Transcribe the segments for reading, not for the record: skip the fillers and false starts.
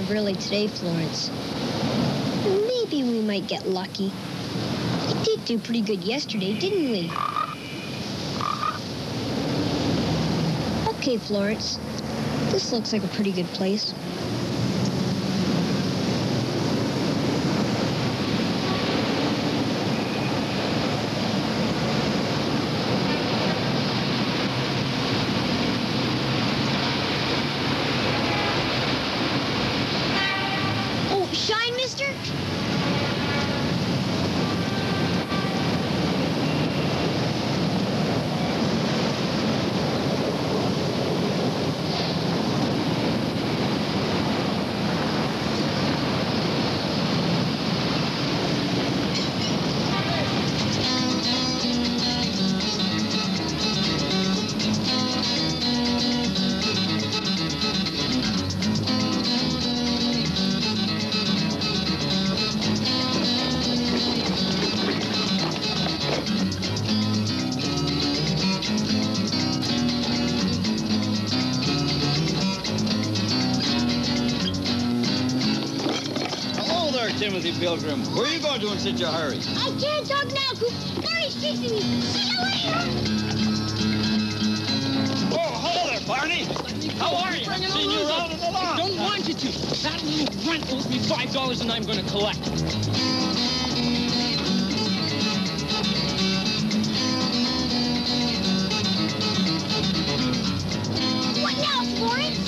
early today, Florence. Maybe we might get lucky. We did do pretty good yesterday, didn't we? Okay, Florence. This looks like a pretty good place. Oh, shine, mister? Timothy Pilgrim, where are you going to in such a hurry? I can't talk now, Coop. Barney's chasing me. See you later. Oh, hello there, Barney. How are you? Bringing Seen you around in the lawn. I don't want you to. That little runt owes me $5 and I'm going to collect. What now, Florence?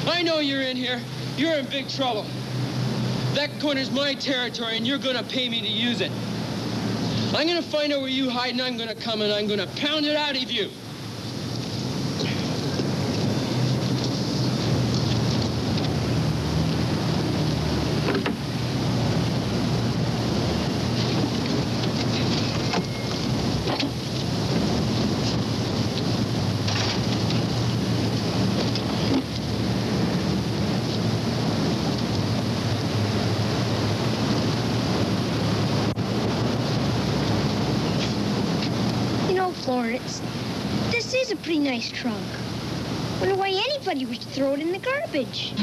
I know you're in here. You're in big trouble. That corner's my territory, and you're gonna pay me to use it. I'm gonna find out where you hide, and I'm gonna come and I'm gonna pound it out of you. Florence, this is a pretty nice trunk. Wonder why anybody would throw it in the garbage.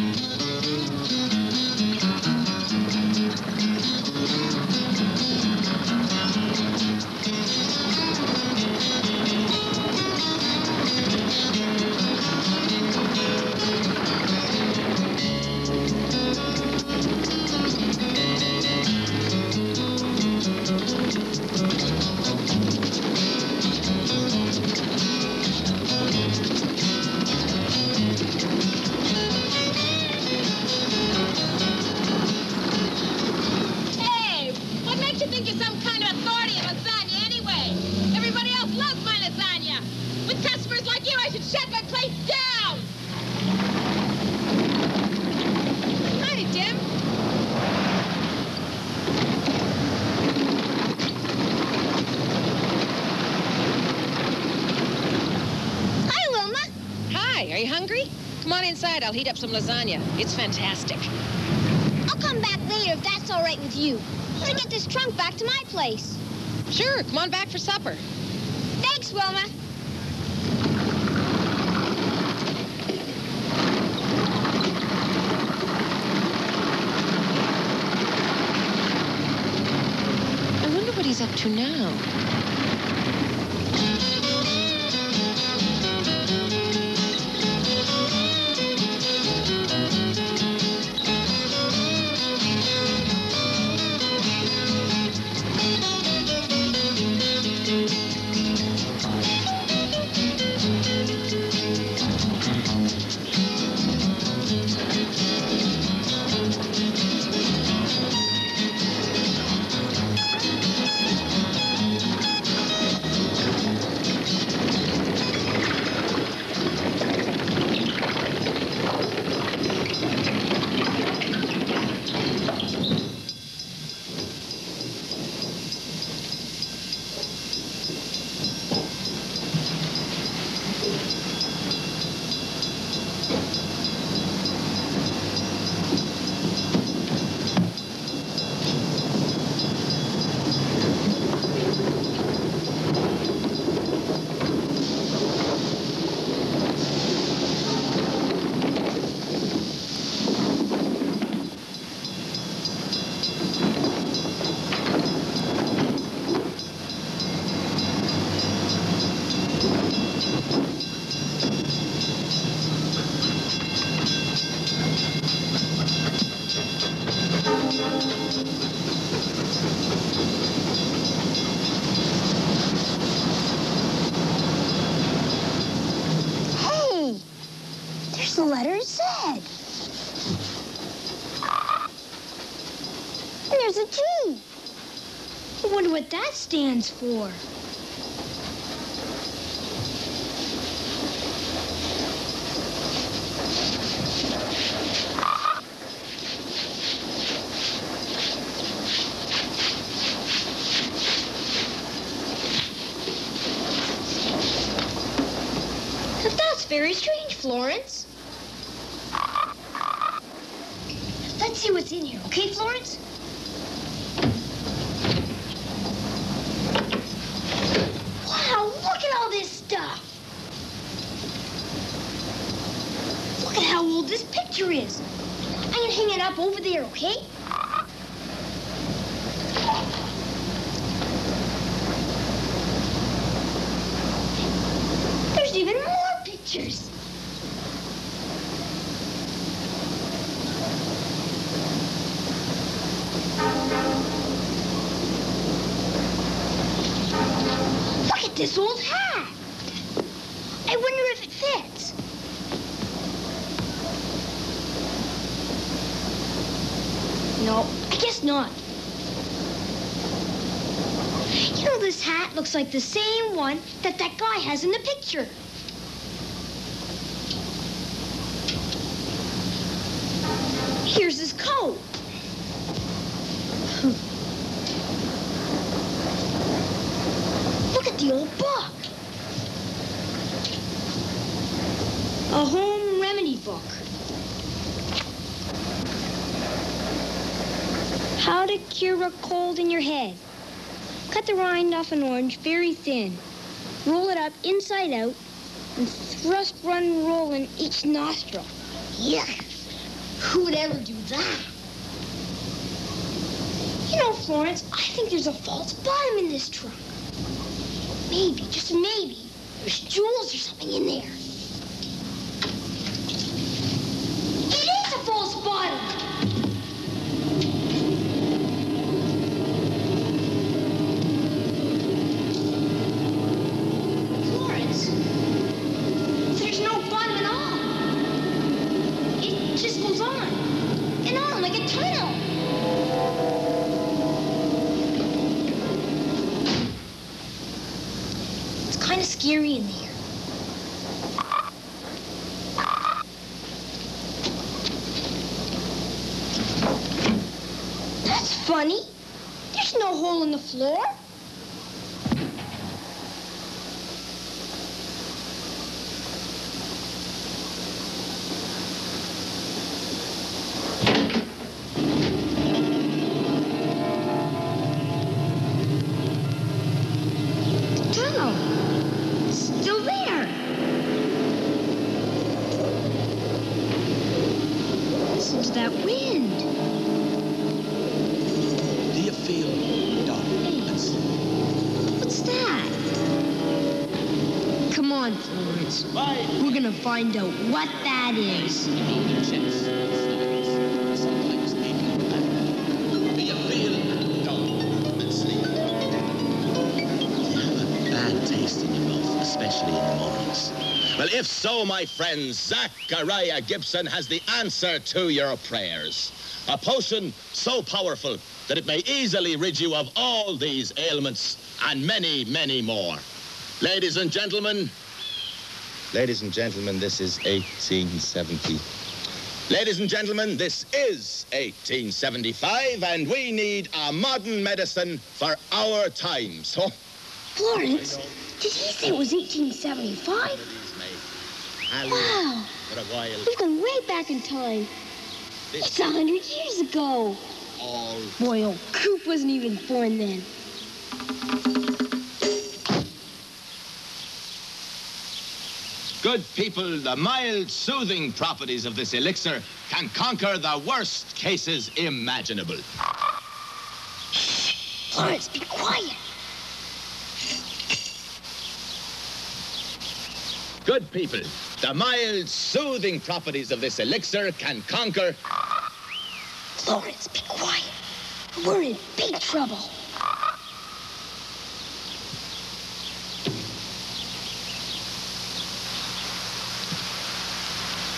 Inside, I'll heat up some lasagna. It's fantastic. I'll come back later if that's all right with you. I want to get this trunk back to my place. Sure, come on back for supper. Thanks, Wilma. I wonder what he's up to now. The letter Z. And there's a G. I wonder what that stands for. That's very strange, Florence. Let's see what's in here, okay, Florence? Wow, look at all this stuff. Look at how old this picture is. I'm gonna hang it up over there, okay? There's even more pictures. Look at this old hat. I wonder if it fits. No, I guess not. You know, this hat looks like the same one that guy has in the picture. Here's his coat. Look at the old book. A home remedy book. How to cure a cold in your head. Cut the rind off an orange very thin. Roll it up inside out and thrust, run, roll in each nostril. Yuck! Who would ever do that? You know, Florence, I think there's a false bottom in this trunk. Maybe, just maybe, there's jewels or something in there. It is a false bottom! Florence, there's no bottom at all. It just goes on and on like a tunnel. It's kind of scary in there. That's funny. There's no hole in the floor. That wind. Do you feel dark and sleep? What's that? Come on, Florence. We're gonna find out what that is. Do you feel dark and sleep? Do you have a bad taste in your mouth, especially in the mornings? Well, if so, my friend, Zachariah Gibson has the answer to your prayers. A potion so powerful that it may easily rid you of all these ailments and many, many more. Ladies and gentlemen, this is 1870. Ladies and gentlemen, this is 1875, and we need a modern medicine for our times. So, Florence, Did he say it was 1875? Wow. For a while. We've gone way back in time. It's 100 years ago. All Boy, old Coop wasn't even born then. good people, the mild, soothing properties of this elixir can conquer the worst cases imaginable. Florence, be quiet. Good people, the mild, soothing properties of this elixir can conquer... Florence, be quiet. We're in big trouble.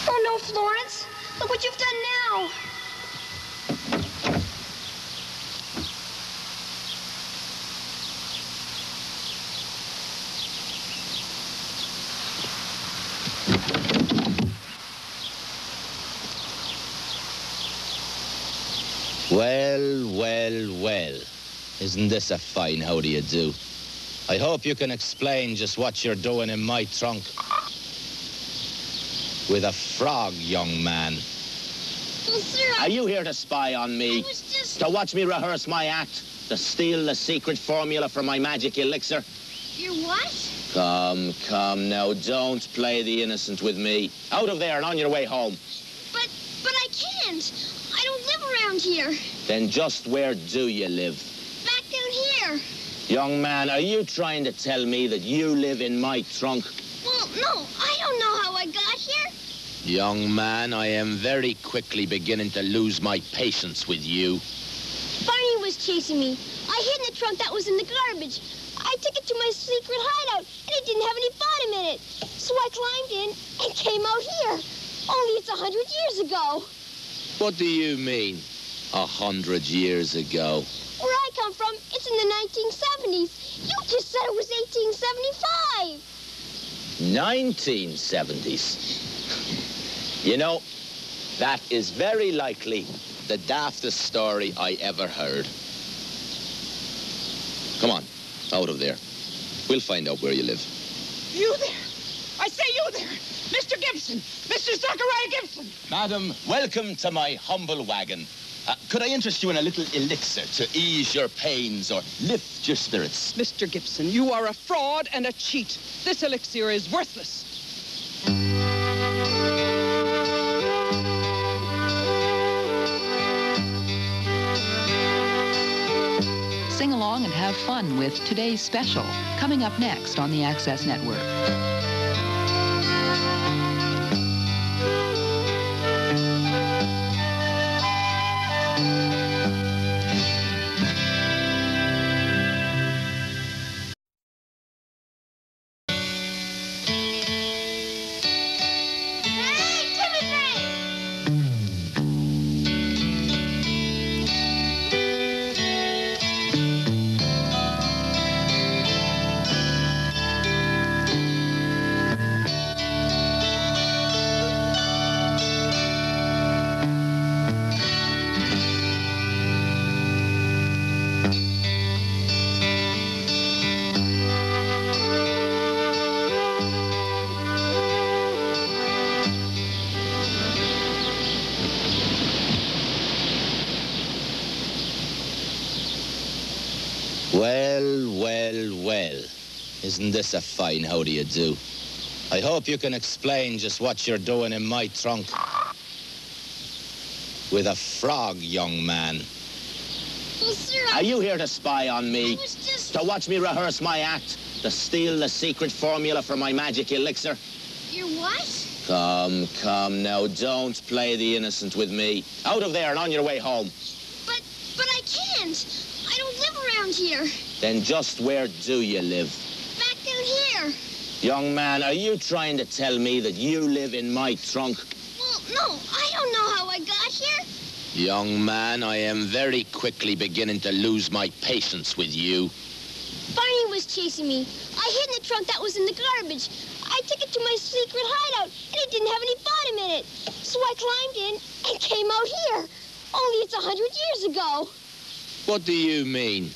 Oh, no, Florence. Look what you've done now. Well, well, well. Isn't this a fine how do you do? I hope you can explain just what you're doing in my trunk. With a frog, young man. Well, sir, Are you here to spy on me? I was just... To watch me rehearse my act? To steal the secret formula for my magic elixir? You're what? Come now, don't play the innocent with me. Out of there and on your way home. But I can't. I don't live around here. Then just where do you live? Back down here. Young man, are you trying to tell me that you live in my trunk? Well, no, I don't know how I got here. Young man, I am very quickly beginning to lose my patience with you. Barney was chasing me. I hid in the trunk that was in the garbage. I took it to my secret hideout, and it didn't have any bottom in it. So I climbed in and came out here. Only it's 100 years ago. What do you mean, 100 years ago? Where I come from, it's in the 1970s. You just said it was 1875. 1970s. You know, that is very likely the daftest story I ever heard. Come on, out of there. We'll find out where you live. You there! I say you there! Mr. Gibson! Mr. Zachariah Gibson! Madam, welcome to my humble wagon. Could I interest you in a little elixir to ease your pains or lift your spirits? Mr. Gibson, you are a fraud and a cheat. This elixir is worthless. Sing along and have fun with today's special, coming up next on the Access Network. Well, isn't this a fine how do you do? I hope you can explain just what you're doing in my trunk. With a frog, young man. Well, sir, Are you here to spy on me? I was just... To watch me rehearse my act? To steal the secret formula for my magic elixir? You're what? Come now, don't play the innocent with me. Out of there and on your way home. But I can't. I don't live around here. Then just where do you live? Back down here. Young man, are you trying to tell me that you live in my trunk? Well, no, I don't know how I got here. Young man, I am very quickly beginning to lose my patience with you. Barney was chasing me. I hid in the trunk that was in the garbage. I took it to my secret hideout, and it didn't have any bottom in it. So I climbed in and came out here. Only it's 100 years ago. What do you mean,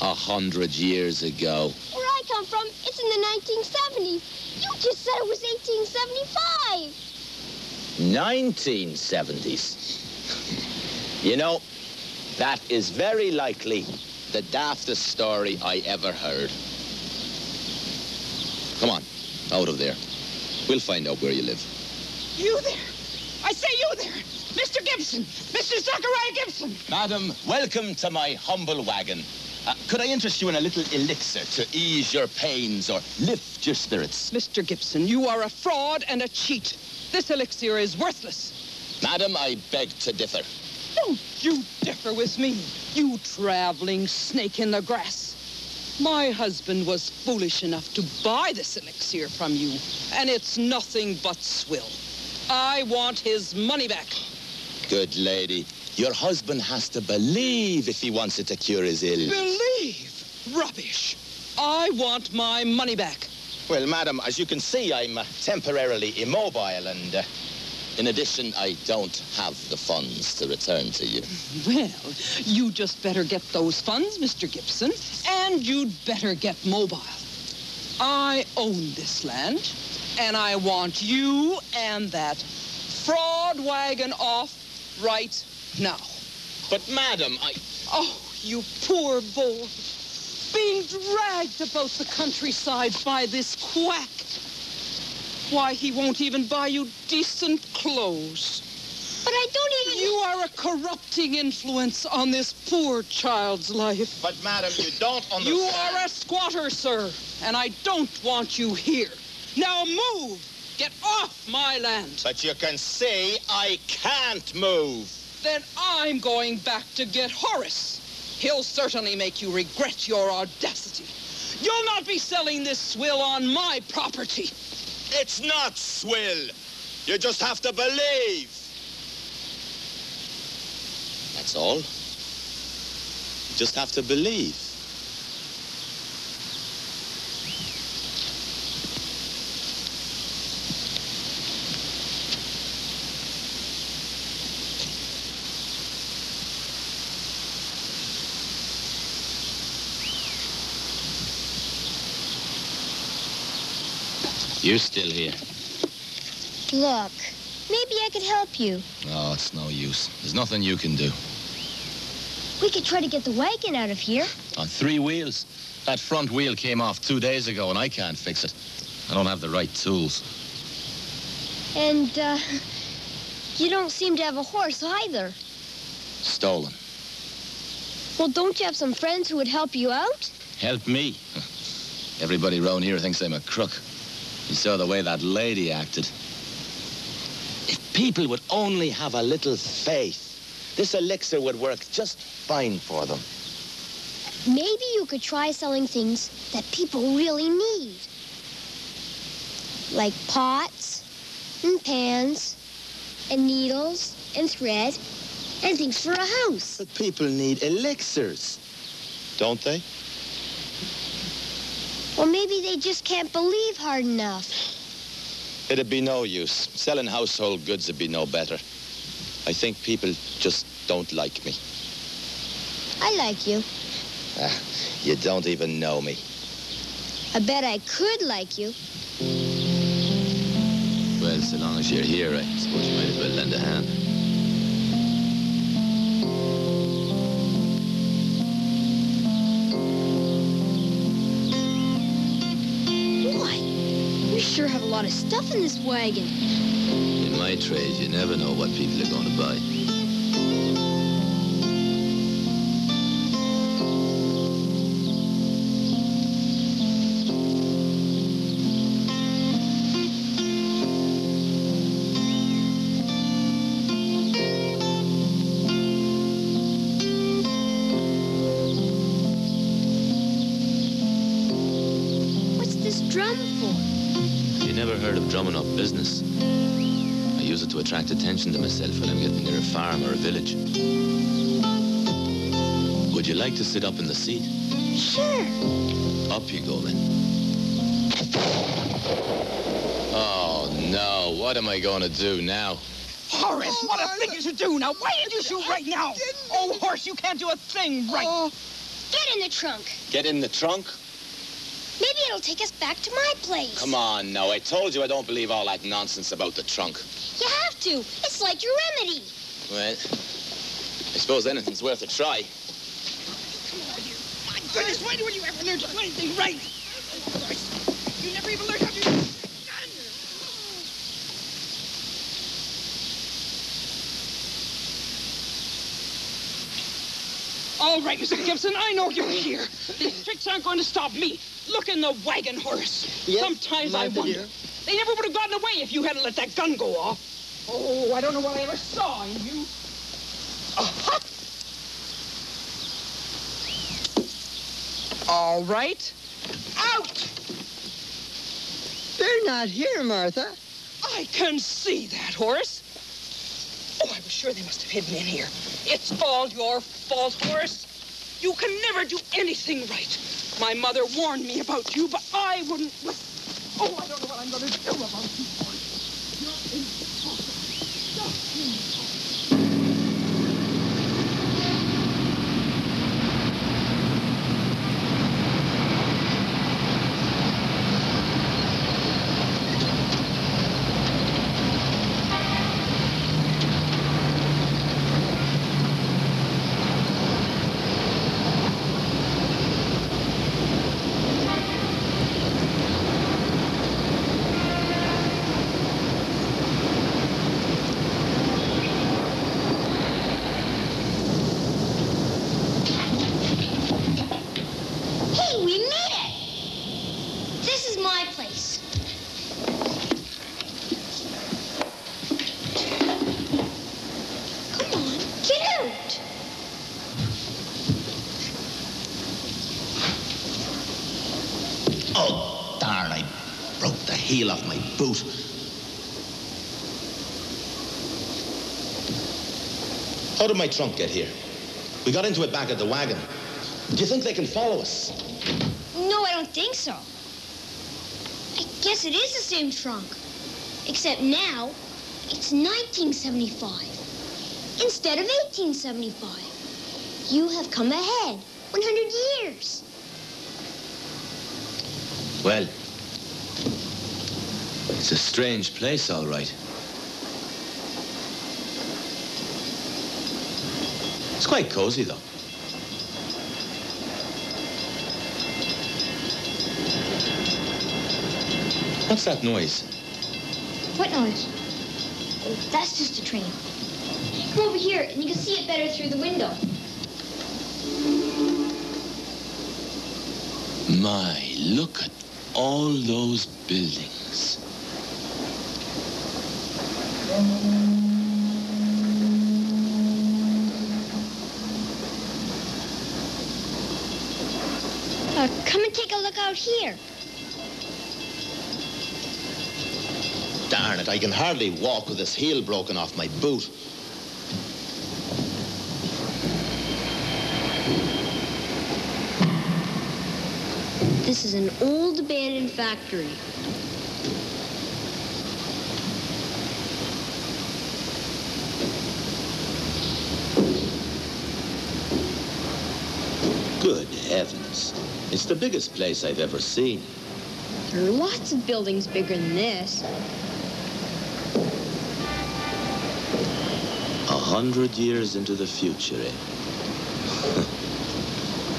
100 years ago? Where I come from, it's in the 1970s. You just said it was 1875. 1970s. You know, that is very likely the daftest story I ever heard. Come on, out of there. We'll find out where you live. You there! I say you there! Mr. Gibson! Mr. Zachariah Gibson! Madam, welcome to my humble wagon. Could I interest you in a little elixir to ease your pains or lift your spirits? Mr. Gibson, you are a fraud and a cheat. This elixir is worthless. Madam, I beg to differ. Don't you differ with me, you traveling snake in the grass. My husband was foolish enough to buy this elixir from you, and it's nothing but swill. I want his money back. Good lady, your husband has to believe if he wants it to cure his ill. Believe? Rubbish. I want my money back. Well, madam, as you can see, I'm temporarily immobile, and in addition, I don't have the funds to return to you. Well, you just better get those funds, Mr. Gibson, and you'd better get mobile. I own this land, and I want you and that fraud wagon off right now. But, madam, Oh, you poor boy, being dragged about the countryside by this quack. Why, he won't even buy you decent clothes. But I don't even... You are a corrupting influence on this poor child's life. But, madam, you don't understand. You are a squatter, sir, and I don't want you here. Now move! Get off my land! But you can see I can't move. Then I'm going back to get Horace. He'll certainly make you regret your audacity. You'll not be selling this swill on my property. It's not swill. You just have to believe. That's all. You just have to believe. You're still here. Look, maybe I could help you. Oh, it's no use. There's nothing you can do. We could try to get the wagon out of here. On 3 wheels. That front wheel came off 2 days ago, and I can't fix it. I don't have the right tools. And, you don't seem to have a horse either. Stolen. Well, don't you have some friends who would help you out? Help me? Everybody around here thinks I'm a crook. You saw the way that lady acted. If people would only have a little faith, this elixir would work just fine for them. Maybe you could try selling things that people really need. Like pots and pans and needles and thread and things for a house. But people need elixirs, don't they? Well, maybe they just can't believe hard enough. It'd be no use. Selling household goods would be no better. I think people just don't like me. I like you. You don't even know me. I bet I could like you. Well, so long as you're here, I suppose you might as well lend a hand. You sure have a lot of stuff in this wagon. In my trade, you never know what people are going to buy. What's this drum for? You never heard of drumming up business? I use it to attract attention to myself when I'm getting near a farm or a village. Would you like to sit up in the seat? Sure. Up you go, then. Oh, no. What am I going to do now? Horace, what a thing you should do now. Why did you shoot right now? Oh, horse, you can't do a thing right. Get in the trunk. Get in the trunk? Maybe it'll take us back to my place. Come on, now. I told you I don't believe all that nonsense about the trunk. You have to. It's like your remedy. Well, I suppose anything's worth a try. My goodness, why don't you ever learn to do anything right? You never even learned how to use a gun. All right, Mr. Gibson, I know you're here. These tricks aren't going to stop me. Look in the wagon, Horace. Yes, sometimes I Martha, wonder. dear. They never would have gotten away if you hadn't let that gun go off. Oh, I don't know what I ever saw in you. Aha! All right. Out! They're not here, Martha. I can see that, Horace. Oh, I was sure they must have hidden in here. It's all your fault, Horace. You can never do anything right. My mother warned me about you, but I wouldn't listen. Oh, I don't know what I'm going to do about you, Horace. You're impossible. Just impossible. Hey, we made it! This is my place. Come on, get out! Oh, darn, I broke the heel off my boot. How did my trunk get here? We got into it back at the wagon. Do you think they can follow us? No, I don't think so. I guess it is the same trunk. Except now, it's 1975 instead of 1875. You have come ahead 100 years. Well, it's a strange place, all right. It's quite cozy, though. What's that noise? What noise? Oh, that's just a train. Come over here and you can see it better through the window. My, look at all those buildings. Come and take a look out here. Darn it, I can hardly walk with this heel broken off my boot. This is an old abandoned factory. Good heavens. It's the biggest place I've ever seen. There are lots of buildings bigger than this. 100 years into the future, eh?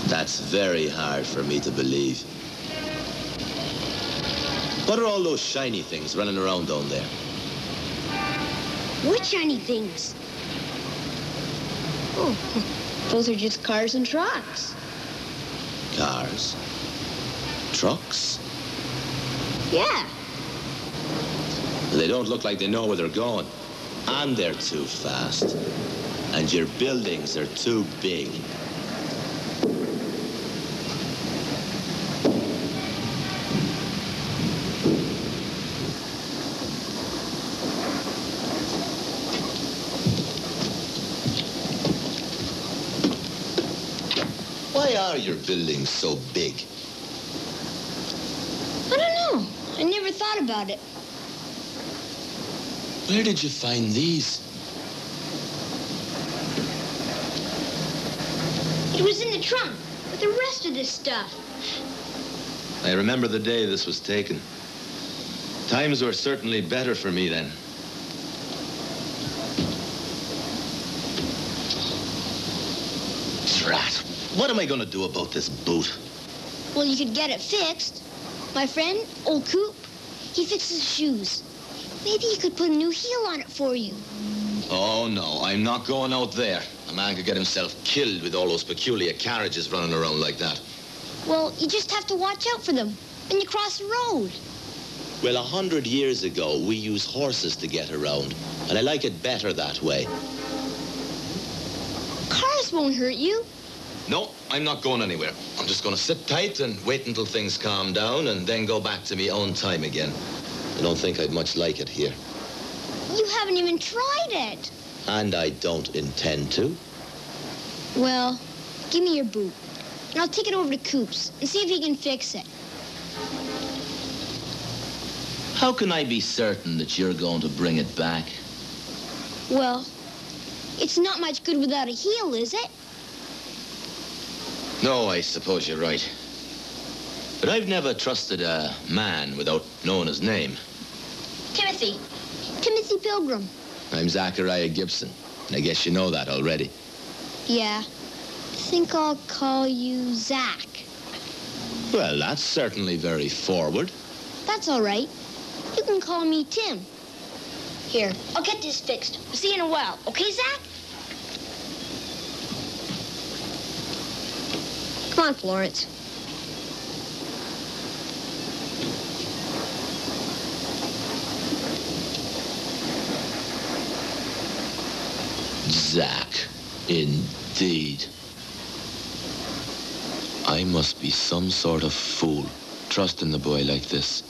That's very hard for me to believe. What are all those shiny things running around down there? What shiny things? Oh, those are just cars and trucks. Cars? Trucks? Yeah. They don't look like they know where they're going. And they're too fast. And your buildings are too big. Why are your buildings so big? I don't know. I never thought about it. Where did you find these? It was in the trunk with the rest of this stuff. I remember the day this was taken. Times were certainly better for me then. Drat. What am I going to do about this boot? Well, you could get it fixed. My friend, old Coop, he fixes shoes. Maybe he could put a new heel on it for you. Oh, no, I'm not going out there. A man could get himself killed with all those peculiar carriages running around like that. Well, you just have to watch out for them when you cross the road. Well, 100 years ago, we used horses to get around, and I like it better that way. Cars won't hurt you. No, I'm not going anywhere. I'm just going to sit tight and wait until things calm down and then go back to my own time again. I don't think I'd much like it here. You haven't even tried it. And I don't intend to. Well, give me your boot, and I'll take it over to Coop's and see if he can fix it. How can I be certain that you're going to bring it back? Well, it's not much good without a heel, is it? No, I suppose you're right. But I've never trusted a man without knowing his name. Timothy. Timothy Pilgrim. I'm Zachariah Gibson, and I guess you know that already. Yeah. I think I'll call you Zach. Well, that's certainly very forward. That's all right. You can call me Tim. Here, I'll get this fixed. I'll see you in a while. Okay, Zach? Come on, Florence. Zach, indeed. I must be some sort of fool, trusting the boy like this.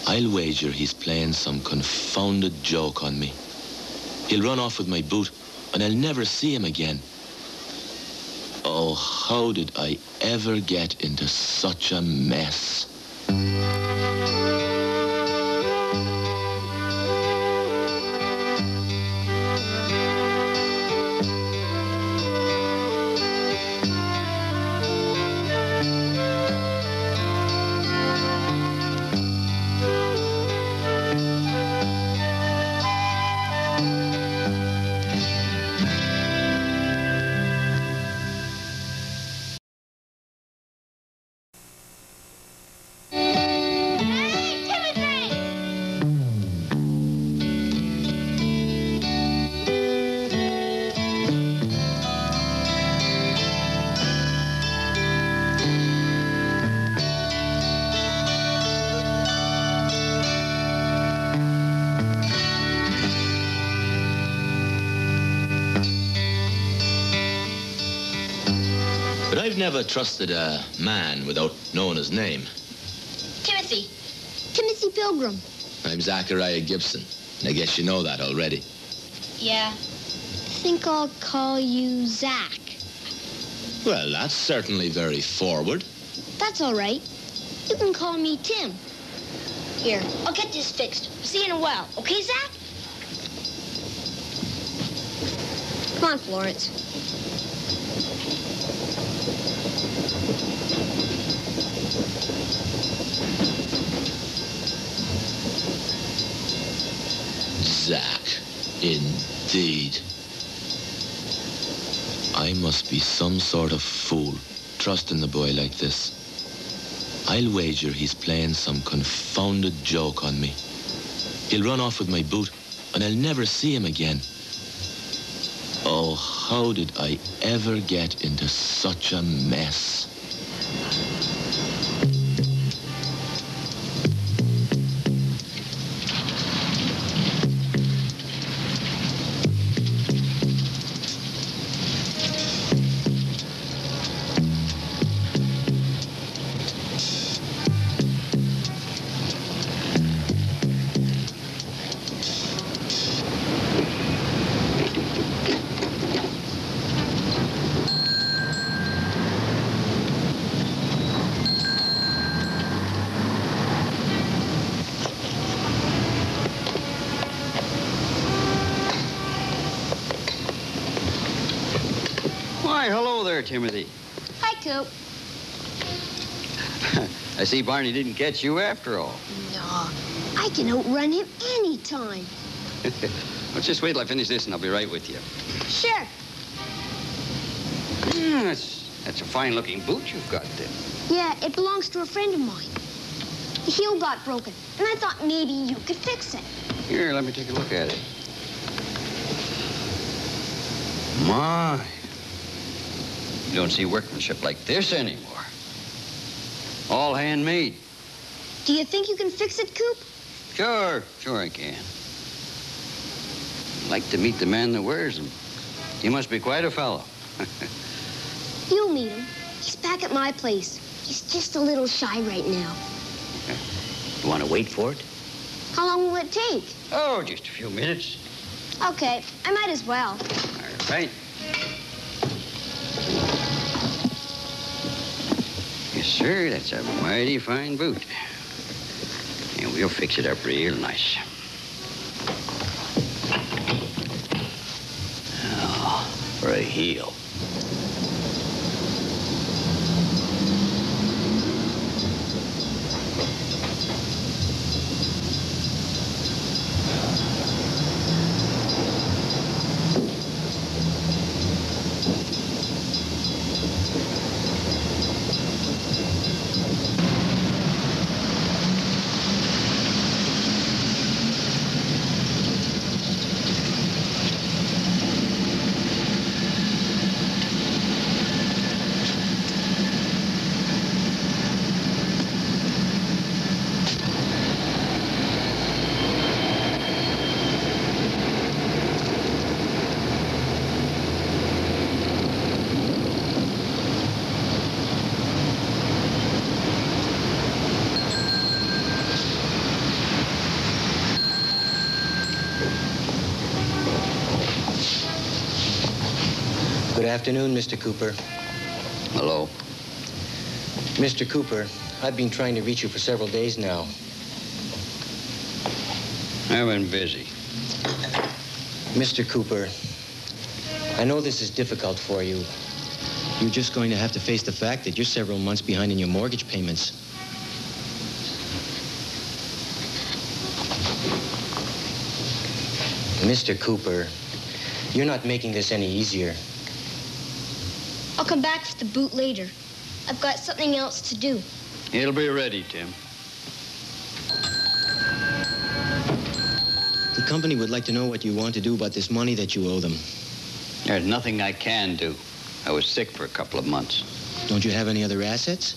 I'll wager he's playing some confounded joke on me. He'll run off with my boot, and I'll never see him again. Oh, how did I ever get into such a mess? I've never trusted a man without knowing his name. Timothy. Timothy Pilgrim. I'm Zachariah Gibson, and I guess you know that already. Yeah. I think I'll call you Zach. Well, that's certainly very forward. That's all right. You can call me Tim. Here, I'll get this fixed. I'll see you in a while. Okay, Zach? Come on, Florence. Zach, indeed. I must be some sort of fool, trusting the boy like this. I'll wager he's playing some confounded joke on me. He'll run off with my boot, and I'll never see him again. Oh, how did I ever get into such a mess? Why, hello there, Timothy. Hi, Coop. I see Barney didn't catch you after all. No, I can outrun him anytime. Well, just wait till I finish this and I'll be right with you. Sure. That's a fine-looking boot you've got there. Yeah, it belongs to a friend of mine. The heel got broken, and I thought maybe you could fix it. Here, let me take a look at it. My. You don't see workmanship like this anymore. All handmade. Do you think you can fix it, Coop? Sure I can. I'd like to meet the man that wears them. He must be quite a fellow. You'll meet him. He's back at my place. He's just a little shy right now. You want to wait for it? How long will it take? Oh, just a few minutes. Okay, I might as well. All right. Yes, sir, that's a mighty fine boot. And we'll fix it up real nice. Now, for a heel. Good afternoon, Mr. Cooper. Hello. Mr. Cooper, I've been trying to reach you for several days now. I've been busy. Mr. Cooper, I know this is difficult for you. You're just going to have to face the fact that you're several months behind in your mortgage payments. Mr. Cooper, you're not making this any easier. I'll come back for the boot later. I've got something else to do. It'll be ready, Tim. The company would like to know what you want to do about this money that you owe them. There's nothing I can do. I was sick for a couple of months. Don't you have any other assets?